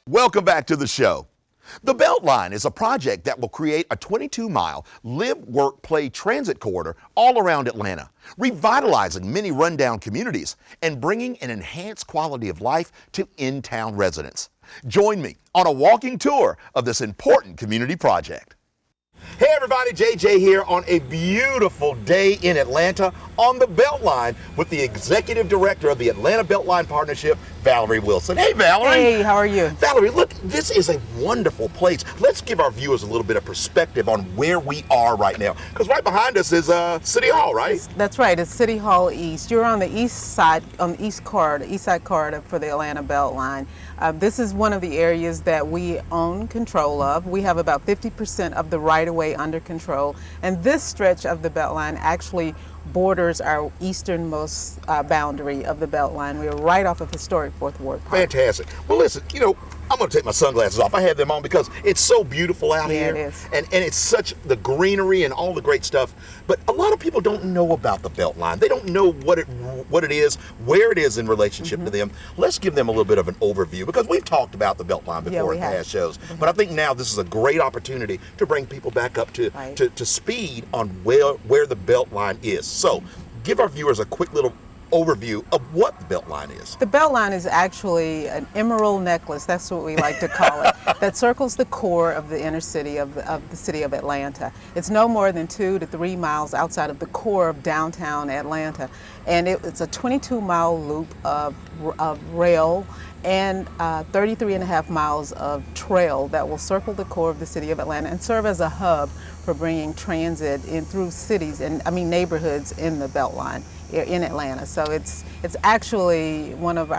Welcome back to the show. The Beltline is a project that will create a 22-mile live, work, play transit corridor all around Atlanta, revitalizing many rundown communities and bringing an enhanced quality of life to in-town residents. Join me on a walking tour of this important community project. Hey everybody, JJ here on a beautiful day in Atlanta on the Beltline with the Executive Director of the Atlanta Beltline Partnership, Valarie Wilson. Hey Valarie. Hey, how are you? Valarie, look, this is a wonderful place. Let's give our viewers a little bit of perspective on where we are right now. Because right behind us is City Hall, right? That's right, it's City Hall East. You're on the east side, on the east side corridor for the Atlanta Beltline. This is one of the areas that we own control of. We have about 50% of the right-of-way under control. And this stretch of the Beltline actually borders our easternmost boundary of the Beltline. We are right off of historic Fourth Ward Park. Fantastic. Well, listen, you know, I'm going to take my sunglasses off. I had them on because it's so beautiful out here. It is. And it's such the greenery and all the great stuff. But a lot of people don't know about the Beltline. They don't know what it is, where it is in relationship to them. Let's give them a little bit of an overview because we've talked about the Beltline before in past shows. But I think now this is a great opportunity to bring people back up to speed on where the Beltline is. So give our viewers a quick little overview of what the Beltline is. The Beltline is actually an emerald necklace, that's what we like to call it, that circles the core of the inner city of the city of Atlanta. It's no more than 2 to 3 miles outside of the core of downtown Atlanta. And it's a 22-mile loop of rail and 33.5 miles of trail that will circle the core of the city of Atlanta and serve as a hub for bringing transit in through cities and neighborhoods in the Beltline in Atlanta. So it's actually one of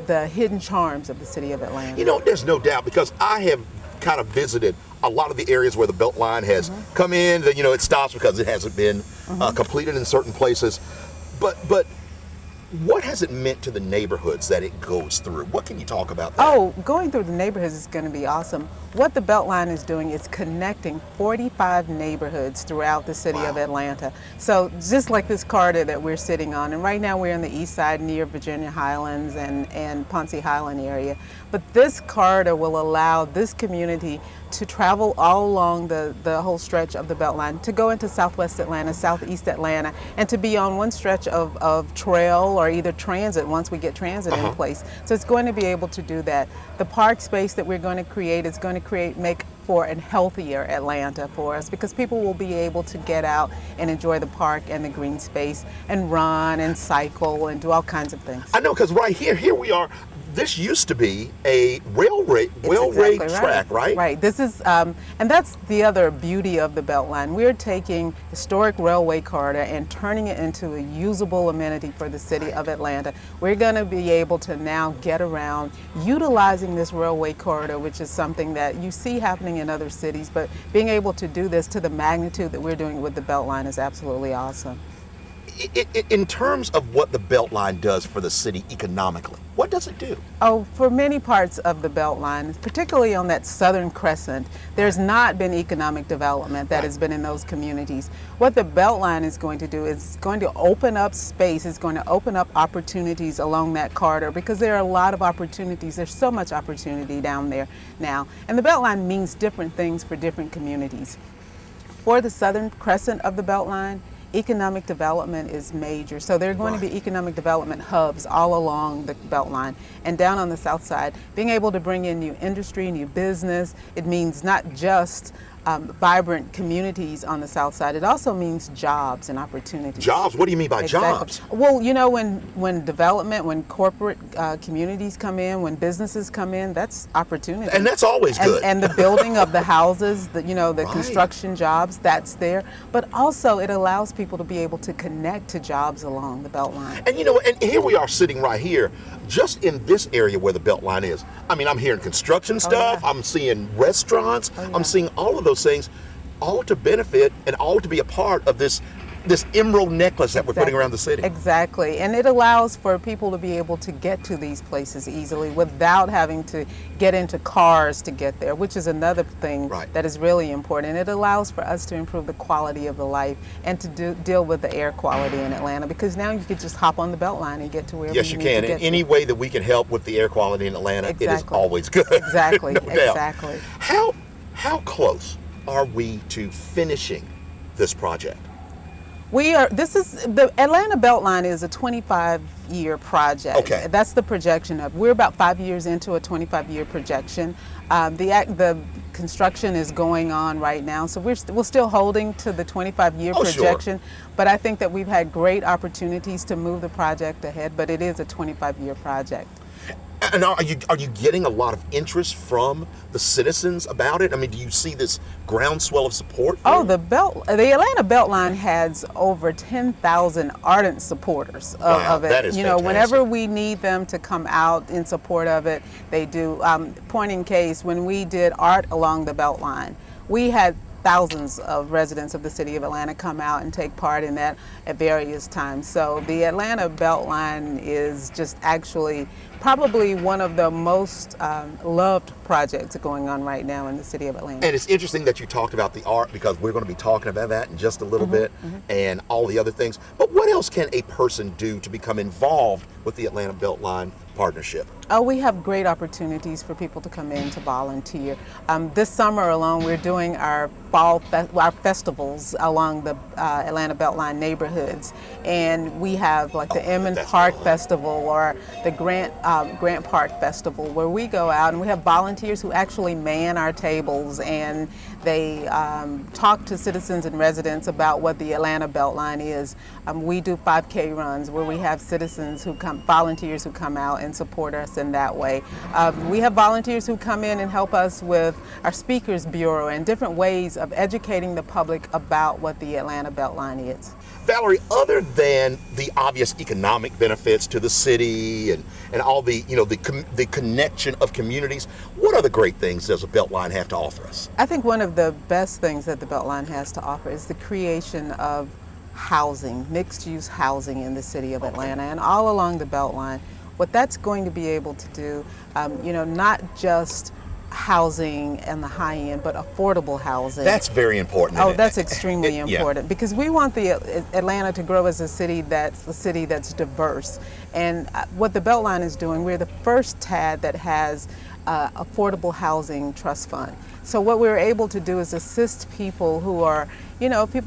the hidden charms of the city of Atlanta. You know, there's no doubt because I have kind of visited a lot of the areas where the Beltline has come in. Then, you know, it stops because it hasn't been completed in certain places. But what has it meant to the neighborhoods that it goes through? What can you talk about that? Oh, going through the neighborhoods is going to be awesome. What the Beltline is doing is connecting 45 neighborhoods throughout the city of Atlanta. So just like this corridor that we're sitting on, and right now we're on the east side near Virginia Highlands and Ponce Highland area. But this corridor will allow this community to travel all along the whole stretch of the Beltline, to go into southwest Atlanta, southeast Atlanta, and to be on one stretch of trail or either transit once we get transit in place. So it's going to be able to do that. The park space that we're going to create is going to make for a healthier Atlanta for us because people will be able to get out and enjoy the park and the green space and run and cycle and do all kinds of things. I know, because right here we are. This used to be a railway track, right? Right. This is, and that's the other beauty of the Beltline. We're taking historic railway corridor and turning it into a usable amenity for the city of Atlanta. We're going to be able to now get around utilizing this railway corridor, which is something that you see happening in other cities, but being able to do this to the magnitude that we're doing with the Beltline is absolutely awesome. In terms of what the Beltline does for the city economically, what does it do? Oh, for many parts of the Beltline, particularly on that southern crescent, there's not been economic development that has been in those communities. What the Beltline is going to do is going to open up space, it's going to open up opportunities along that corridor because there are a lot of opportunities. There's so much opportunity down there now. And the Beltline means different things for different communities. For the southern crescent of the Beltline, economic development is major. So there are going to be economic development hubs all along the Beltline. And down on the south side, being able to bring in new industry, new business, it means not just vibrant communities on the south side. It also means jobs and opportunities. Jobs? What do you mean by jobs? Well, you know, when development, when corporate communities come in, when businesses come in, that's opportunity. And that's always good. And the building of the houses, the construction jobs, that's there. But also it allows people to be able to connect to jobs along the Beltline. And you know, and here we are sitting right here, just in this area where the Beltline is. I mean, I'm hearing construction stuff, I'm seeing restaurants, I'm seeing all of those things, all to benefit and all to be a part of this this emerald necklace that we're putting around the city. Exactly, and it allows for people to be able to get to these places easily without having to get into cars to get there, which is another thing Right. that is really important. It allows for us to improve the quality of the life and to deal with the air quality in Atlanta, because now you can just hop on the Beltline and get to wherever Yes, you you need can. to In get any to. way that we can help with the air quality in Atlanta, it is Exactly. always good. Exactly, No doubt. exactly. How close are we to finishing this project? The Atlanta Beltline is a 25-year project. Okay. That's the projection of. We're about 5 years into a 25-year projection. The construction is going on right now, so we're still holding to the 25-year Oh, sure. projection. But I think that we've had great opportunities to move the project ahead. But it is a 25-year project. And are you getting a lot of interest from the citizens about it? I mean, do you see this groundswell of support? Oh, the Atlanta Beltline has over 10,000 ardent supporters of it. That is fantastic. Whenever we need them to come out in support of it, they do. Point in case, when we did art along the Beltline, we had thousands of residents of the city of Atlanta come out and take part in that at various times. So the Atlanta Beltline is just actually probably one of the most loved projects going on right now in the city of Atlanta. And it's interesting that you talked about the art, because we're going to be talking about that in just a little bit, and all the other things. But what else can a person do to become involved with the Atlanta Beltline partnership? Oh, we have great opportunities for people to come in to volunteer. This summer alone, we're doing our our festivals along the Atlanta Beltline neighborhoods, and we have like the Emmons Park Festival or the Grant Park Festival, where we go out and we have volunteers who actually man our tables, and they talk to citizens and residents about what the Atlanta Beltline is. We do 5K runs where we have volunteers who come out and support us in that way. We have volunteers who come in and help us with our Speakers Bureau and different ways of educating the public about what the Atlanta Beltline is. Valarie, other than the obvious economic benefits to the city and all the the connection of communities, what other great things does the Beltline have to offer us? I think one of the best things that the Beltline has to offer is the creation of housing, mixed-use housing in the city of Atlanta and all along the Beltline. What that's going to be able to do, not just housing in the high end, but affordable housing. That's very important. Oh, that's extremely important, yeah. because we want the Atlanta to grow as a city that's diverse. And what the Beltline is doing, we're the first TAD that has affordable housing trust fund. So what we're able to do is assist people who are,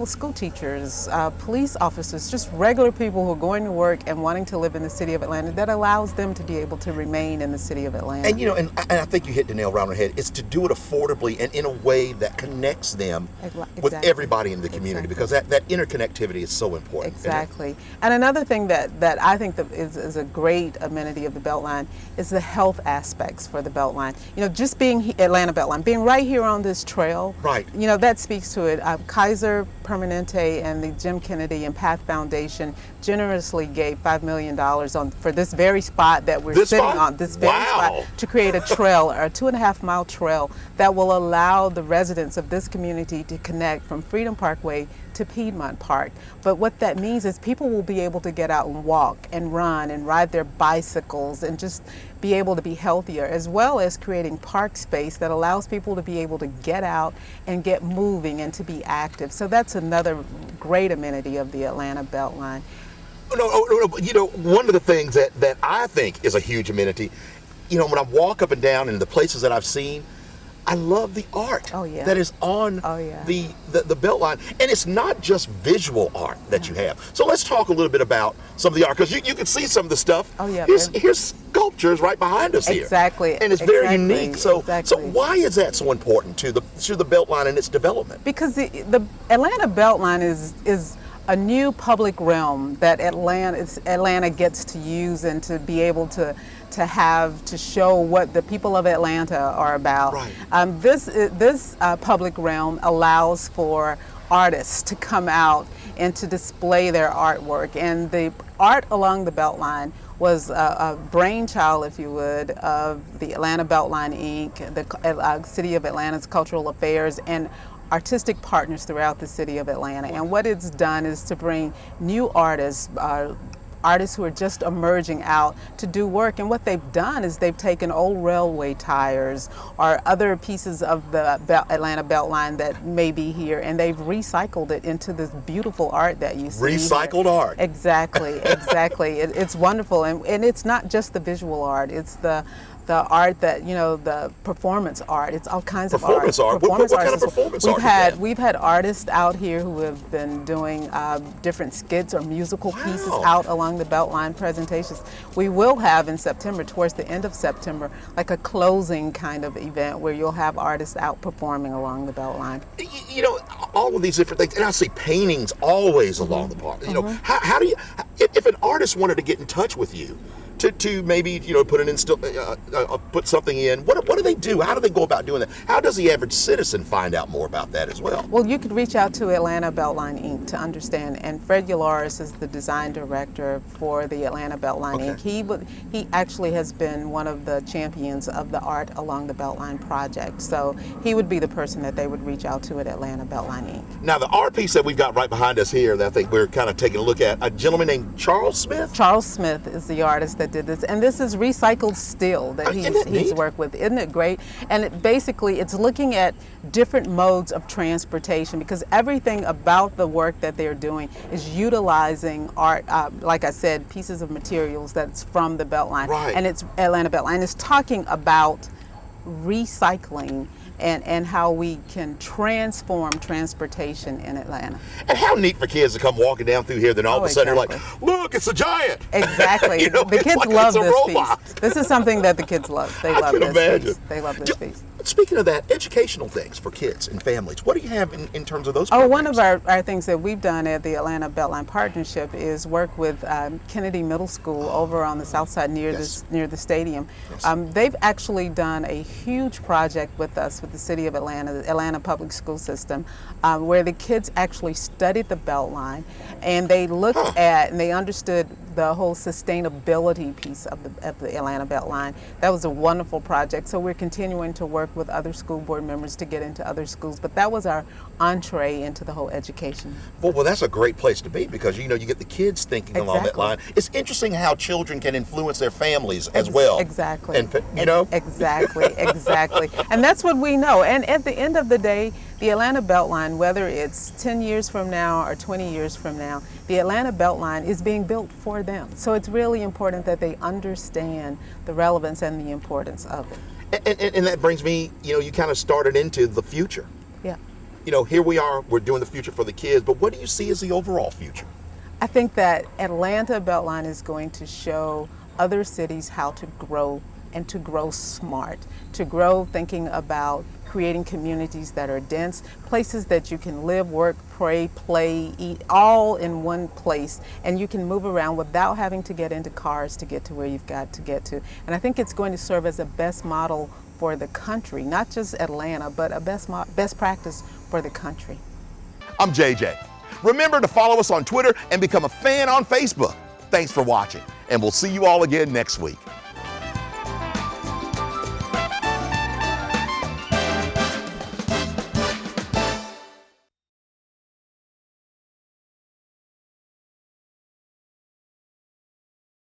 school teachers, police officers, just regular people who are going to work and wanting to live in the city of Atlanta. That allows them to be able to remain in the city of Atlanta. And and I think you hit the nail right on the head. It's to do it affordably and in a way that connects them with everybody in the community, because that interconnectivity is so important. Exactly. And another thing that I think that is a great amenity of the Beltline is the health aspects for the Beltline. Just being Atlanta Beltline, being right here on this trail, right? That speaks to it. Kaiser Permanente and the Jim Kennedy and Path Foundation generously gave $5 million for this very spot that we're sitting on, this very spot, to create a trail, or a 2.5-mile trail that will allow the residents of this community to connect from Freedom Parkway to Piedmont Park. But what that means is people will be able to get out and walk and run and ride their bicycles and just be able to be healthier, as well as creating park space that allows people to be able to get out and get moving and to be active. So that's another great amenity of the Atlanta Beltline. No, one of the things that I think is a huge amenity, when I walk up and down in the places that I've seen, I love the art that is on the Beltline. And it's not just visual art that you have. So let's talk a little bit about some of the art, because you can see some of the stuff. Oh, yeah. Here's sculptures right behind us here. Exactly. And it's very unique. So why is that so important to the Beltline and its development? Because the Atlanta Beltline is a new public realm that Atlanta gets to use and to be able to show what the people of Atlanta are about. Right. This public realm allows for artists to come out and to display their artwork. And the art along the Beltline was a brainchild, if you would, of the Atlanta Beltline Inc., the City of Atlanta's Cultural Affairs, and artistic partners throughout the city of Atlanta. And what it's done is to bring new artists, artists who are just emerging out to do work. And what they've done is they've taken old railway tires or other pieces of the Atlanta Beltline that may be here, and they've recycled it into this beautiful art that you see Recycled here. art. Exactly, exactly. It's wonderful. And it's not just the visual art, it's the art that, you know, the performance art. It's all kinds of art. Performance art? What kind of performance art is that? We've had artists out here who have been doing different skits or musical pieces out along the Beltline presentations. We will have in September, towards the end of September, like a closing kind of event where you'll have artists out performing along the Beltline. You know, all of these different things, and I see paintings always along the park. You know, how do you, if an artist wanted to get in touch with you, to maybe, you know, put something in, what do they do? How do they go about doing that? How does the average citizen find out more about that as well? Well, you could reach out to Atlanta Beltline Inc. to understand, and Fred Ularis is the design director for the Atlanta Beltline Inc. He actually has been one of the champions of the art along the Beltline project, so he would be the person that they would reach out to at Atlanta Beltline Inc. Now, the art piece that we've got right behind us here that I think we're kind of taking a look at, a gentleman named Charles Smith? Charles Smith is the artist that did this, and this is recycled steel that he's worked with. Isn't it great? And it's looking at different modes of transportation, because everything about the work that they're doing is utilizing art, like I said, pieces of materials that's from the Beltline. Right. And it's Atlanta Beltline. It's talking about recycling and how we can transform transportation in Atlanta. And how neat for kids to come walking down through here, then all of a sudden they're like, look, it's a giant. Exactly. You know, the kids love this robot. piece. This is something that the kids love. They love this piece. They love this piece. Speaking of that, educational things for kids and families, what do you have in terms of those programs? One of our things that we've done at the Atlanta Beltline Partnership is work with Kennedy Middle School over on the south side near the stadium. They've actually done a huge project with us, with the city of Atlanta, the Atlanta Public School System, where the kids actually studied the Beltline, and they looked at and they understood the whole sustainability piece of the Atlanta Beltline. That was a wonderful project. So we're continuing to work with other school board members to get into other schools, but that was our entree into the whole education. Well, that's a great place to be, because you know you get the kids thinking along that line. It's interesting how children can influence their families as well. Exactly. And you know. Exactly. And that's what we know. And at the end of the day, the Atlanta Beltline, whether it's 10 years from now or 20 years from now, the Atlanta Beltline is being built for them. So it's really important that they understand the relevance and the importance of it. And that brings me, you know, you kind of started into the future. Yeah. You know, here we are, we're doing the future for the kids, but what do you see as the overall future? I think that Atlanta Beltline is going to show other cities how to grow, and to grow smart, to grow thinking about creating communities that are dense, places that you can live, work, pray, play, eat, all in one place, and you can move around without having to get into cars to get to where you've got to get to. And I think it's going to serve as a best model for the country, not just Atlanta, but a best practice for the country. I'm JJ. Remember to follow us on Twitter and become a fan on Facebook. Thanks for watching, and we'll see you all again next week.